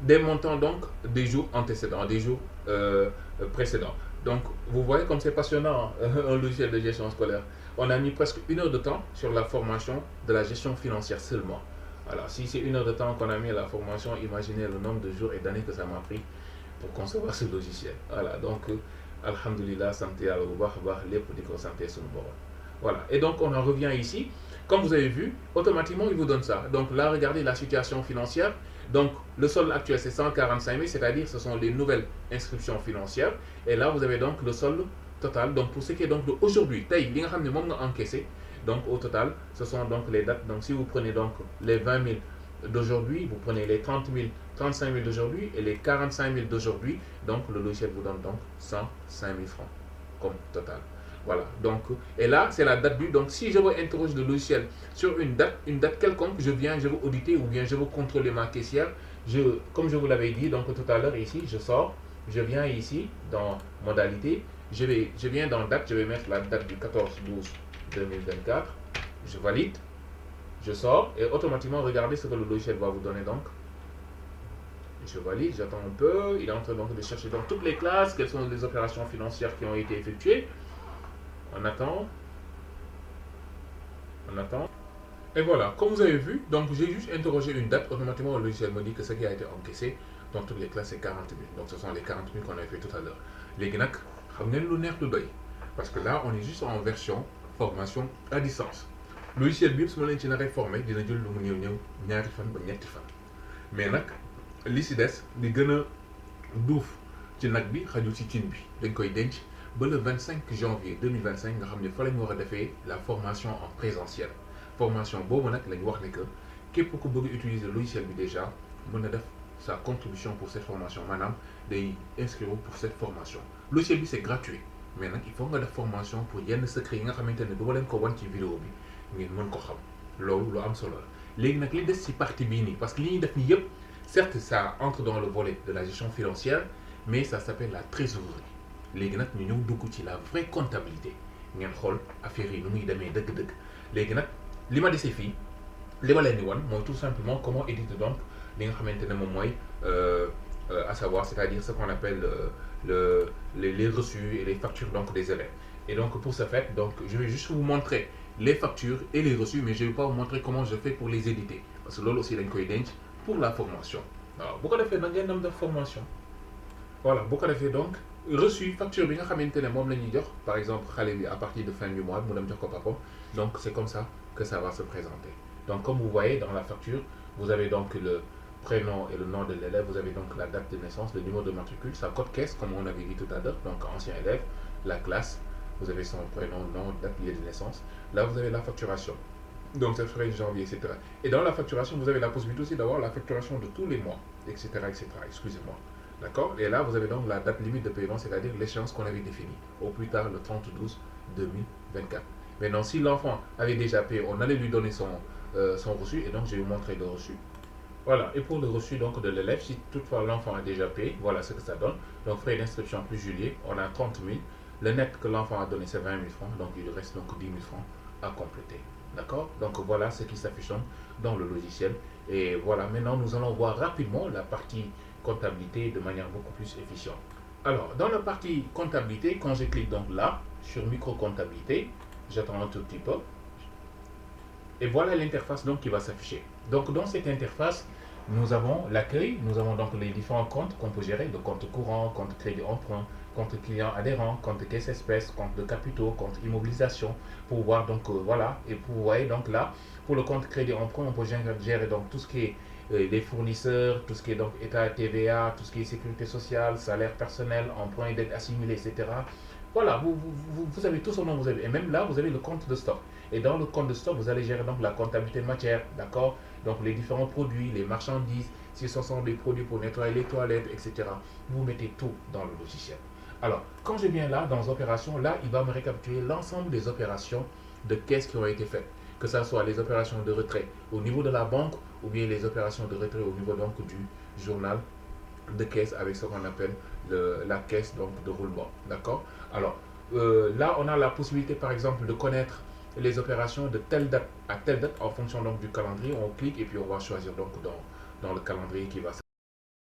des montants donc des jours antécédents, des jours précédents. Donc, vous voyez comme c'est passionnant, hein, un logiciel de gestion scolaire. On a mis presque 1 heure de temps sur la formation de la gestion financière seulement. Alors, si c'est 1 heure de temps qu'on a mis à la formation, imaginez le nombre de jours et d'années que ça m'a pris pour concevoir ce logiciel. Voilà, donc, alhamdulillah, santé à les petits santé sur le bord. Voilà, et donc on en revient ici. Comme vous avez vu, automatiquement, il vous donne ça. Donc là, regardez la situation financière. Donc, le solde actuel, c'est 145 000, c'est-à-dire ce sont les nouvelles inscriptions financières. Et là, vous avez donc le solde total. Donc, pour ce qui est donc d'aujourd'hui, encaissé. Donc, au total, ce sont donc les dates. Donc, si vous prenez donc les 20 000 d'aujourd'hui, vous prenez les 30 000, 35 000 d'aujourd'hui et les 45 000 d'aujourd'hui. Donc, le logiciel vous donne donc 105 000 francs comme total. Voilà, donc, et là, c'est la date du. Donc, si je veux interroger le logiciel sur une date quelconque, je viens, je veux auditer ou bien je veux contrôler ma caissière. Comme je vous l'avais dit, donc tout à l'heure, ici, je sors, je viens ici dans modalité, je viens dans date, je vais mettre la date du 14-12-2024, je valide, je sors et automatiquement, regardez ce que le logiciel va vous donner donc. Je valide, j'attends un peu, il est en train donc de chercher dans toutes les classes quelles sont les opérations financières qui ont été effectuées. On attend. On attend. Et voilà, comme vous avez vu, donc j'ai juste interrogé une date, automatiquement le logiciel me dit que ce qui a été encaissé dans toutes les classes c'est 40 000. Donc ce sont les 40 000 qu'on avait fait tout à l'heure. Les GNAC, ramenez le nerf de deuil. Parce que là, on est juste en version formation à distance. Le logiciel BIM, si je l'ai formé, dina jël lu mu ñëw ñaari fan ba ñetti fan. Mais nag li si des li gën a duuf ci nag bi xajul ci cin bi dañ koy denc ba le 25 janvier 2025 nga xam ne fa la ñu war a defee la formation en présentiel. Formation boobu nag lañ wax ne que képp ku bëgg utiliser logiciel bi déjà mën na def sa contribution pour cette formation maanaam day inscrire pour cette formation. Logiciel bi c'est gratuit mais nag il faut nga def formation pour yenn secret yi nga xamante ne du ma leen ko wan ci vidéo bi ngeen mën ko xam loolu lu am solo la. Léegi nag li des ci partie bii nii parce que li ñuy def nii yëpp certes ça entre dans le volet de la gestion financière mais ça s'appelle la trésorerie. Léegi nag ñu ñëw dugg ci la vraie comptabilité ngeen xool affaire yi nu muy demee dëgg-dëgg. Léegi nag li ma dese fii li ma leen di wan mooy tout simplement comment éditer donc li nga xamante ne moom mooy à savoir c'est-à-dire ce qu'on appelle les reçus et les factures donc des élèves. Et donc pour ce fait, donc je vais juste vous montrer les factures et les reçus, mais je ne vais pas vous montrer comment je fais pour les éditer. Parce que là aussi, dañ koy denc pour la formation. waaw bu ko defee nag ngeen dem def formation. Voilà, bu ko defee donc reçu facture bi nga xamante ne moom la ñuy jox par exemple xale bi à partir de fin du mois mu dem jox ko papam. Donc c'est comme ça que ça va se présenter. Donc comme vous voyez dans la facture, vous avez donc le prénom et le nom de l'élève, vous avez donc la date de naissance, le numéro de matricule, sa code caisse comme on avait dit tout à l'heure, donc ancien élève, la classe, vous avez son prénom, nom, date, lieu de naissance. Là vous avez la facturation. Donc ça ferait janvier, etc. Et dans la facturation, vous avez la possibilité aussi d'avoir la facturation de tous les mois, etc. etc. Excusez-moi. D'accord. Et là, vous avez donc la date limite de paiement, c'est-à-dire l'échéance qu'on avait définie, au plus tard le 30-12-2024. Maintenant, si l'enfant avait déjà payé, on allait lui donner son reçu, et donc je vais vous montrer le reçu. Voilà, et pour le reçu donc de l'élève, si toutefois l'enfant a déjà payé, voilà ce que ça donne. Donc frais d'inscription plus juillet, on a 30 000. Le net que l'enfant a donné, c'est 20 000 francs, donc il reste donc 10 000 francs à compléter. D'accord. Donc voilà ce qui s'affiche dans le logiciel. Et voilà, maintenant nous allons voir rapidement la partie comptabilité de manière beaucoup plus efficiente. Alors, dans la partie comptabilité, quand je clique donc là, sur micro-comptabilité, j'attends un tout petit peu. Et voilà l'interface donc qui va s'afficher. Donc dans cette interface, nous avons l'accueil, nous avons donc les différents comptes qu'on peut gérer, le compte courant, compte crédit emprunt, compte client adhérent, compte caisse espèce, compte de capitaux, compte immobilisation, pour voir donc voilà, et vous voyez donc là, pour le compte crédit emprunt, on peut gérer donc tout ce qui est les fournisseurs, tout ce qui est donc état TVA, tout ce qui est sécurité sociale, salaire personnel, emprunt, dette assimilée, etc. Voilà, vous avez tout ce dont vous avez. Et même là, vous avez le compte de stock. Et dans le compte de stock, vous allez gérer donc la comptabilité de matière, d'accord. Donc les différents produits, les marchandises, si ce sont des produits pour nettoyer les toilettes, etc. Vous mettez tout dans le logiciel. Alors, quand je viens là, dans opérations, là, il va me récapituler l'ensemble des opérations de caisse qui ont été faites. Que ce soit les opérations de retrait au niveau de la banque ou bien les opérations de retrait au niveau donc du journal de caisse avec ce qu'on appelle la caisse donc de roulement. D'accord. Alors, là, on a la possibilité, par exemple, de connaître les opérations de telle date à telle date en fonction donc du calendrier. On clique et puis on va choisir donc dans le calendrier qui va